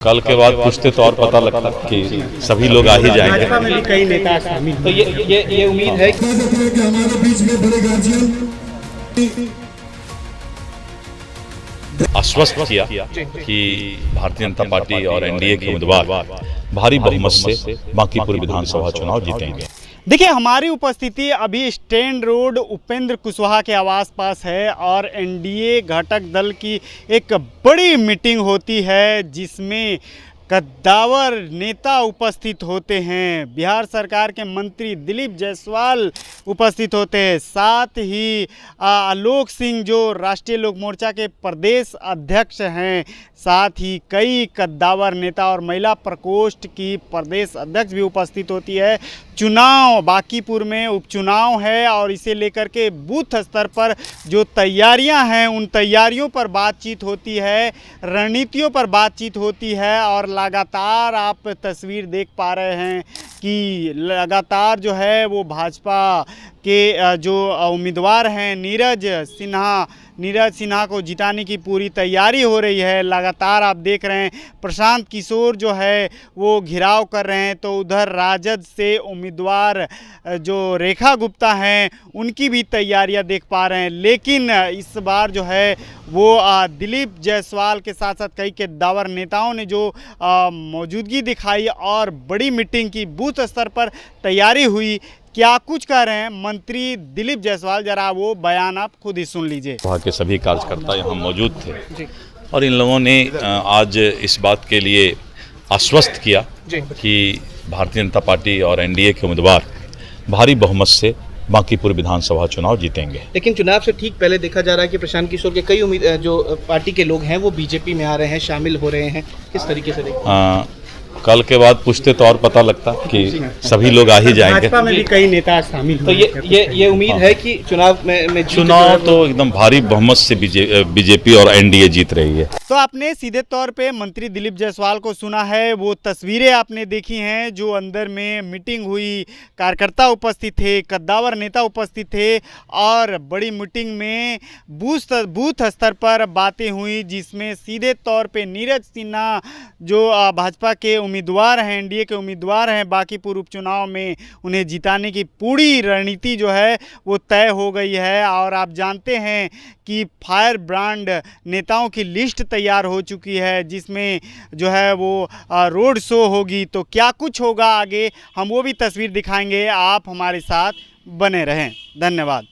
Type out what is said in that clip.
कल के बाद पूछते तो और पता लगता कि सभी लोग आ ही जाएंगे। भाजपा में भी कई नेता शामिल, तो ये उम्मीद है कि हमारे बीच में बड़े गार्जियन आश्वस्त किया कि भारतीय जनता पार्टी और एनडीए के उम्मीदवार भारी बहुमत से बांकीपुर विधानसभा चुनाव जीतेंगे। देखिए, हमारी उपस्थिति अभी स्टैंड रोड उपेंद्र कुशवाहा के आवास पास है और एनडीए घटक दल की एक बड़ी मीटिंग होती है जिसमें कद्दावर नेता उपस्थित होते हैं। बिहार सरकार के मंत्री दिलीप जायसवाल उपस्थित होते हैं, साथ ही आलोक सिंह जो राष्ट्रीय लोक मोर्चा के प्रदेश अध्यक्ष हैं, साथ ही कई कद्दावर नेता और महिला प्रकोष्ठ की प्रदेश अध्यक्ष भी उपस्थित होती है। चुनाव बांकीपुर में उपचुनाव है और इसे लेकर के बूथ स्तर पर जो तैयारियां हैं उन तैयारियों पर बातचीत होती है, रणनीतियों पर बातचीत होती है और लगातार आप तस्वीर देख पा रहे हैं कि लगातार जो है वो भाजपा के जो उम्मीदवार हैं नीरज सिन्हा को जिताने की पूरी तैयारी हो रही है। लगातार आप देख रहे हैं प्रशांत किशोर जो है वो घिराव कर रहे हैं, तो उधर राजद से उम्मीदवार जो रेखा गुप्ता हैं उनकी भी तैयारियां देख पा रहे हैं। लेकिन इस बार जो है वो दिलीप जायसवाल के साथ साथ कई कद्दावर नेताओं ने जो मौजूदगी दिखाई और बड़ी मीटिंग की, बूथ स्तर पर तैयारी हुई। क्या कुछ कह रहे हैं मंत्री दिलीप जायसवाल, जरा वो बयान आप खुद ही सुन लीजिए। वहाँ के सभी कार्यकर्ता यहाँ मौजूद थे और इन लोगों ने आज इस बात के लिए आश्वस्त किया कि भारतीय जनता पार्टी और एनडीए के उम्मीदवार भारी बहुमत से बांकीपुर विधानसभा चुनाव जीतेंगे। लेकिन चुनाव से ठीक पहले देखा जा रहा है कि प्रशांत किशोर के कई जो पार्टी के लोग हैं वो बीजेपी में आ रहे हैं, शामिल हो रहे हैं, किस तरीके से देखते? कल के बाद पूछते तो और पता लगता कि सभी लोग आ ही जाएंगे। भाजपा में भी कई नेता शामिल, तो ये उम्मीद है कि चुनाव तो एकदम भारी बहुमत से बीजेपी और एनडीए जीत रही है। तो आपने सीधे तौर पे मंत्री दिलीप जायसवाल को सुना है, वो तस्वीरें आपने देखी हैं जो अंदर में मीटिंग हुई, कार्यकर्ता उपस्थित थे, कद्दावर नेता उपस्थित थे और बड़ी मीटिंग में बूथ स्तर पर बातें हुई जिसमें सीधे तौर पे नीरज सिन्हा जो भाजपा के उम्मीदवार हैं, एनडीए के उम्मीदवार हैं, बांकीपुर उपचुनाव में उन्हें जिताने की पूरी रणनीति जो है वो तय हो गई है। और आप जानते हैं कि फायर ब्रांड नेताओं की लिस्ट तैयार हो चुकी है जिसमें जो है वो रोड शो होगी। तो क्या कुछ होगा आगे, हम वो भी तस्वीर दिखाएंगे, आप हमारे साथ बने रहें। धन्यवाद।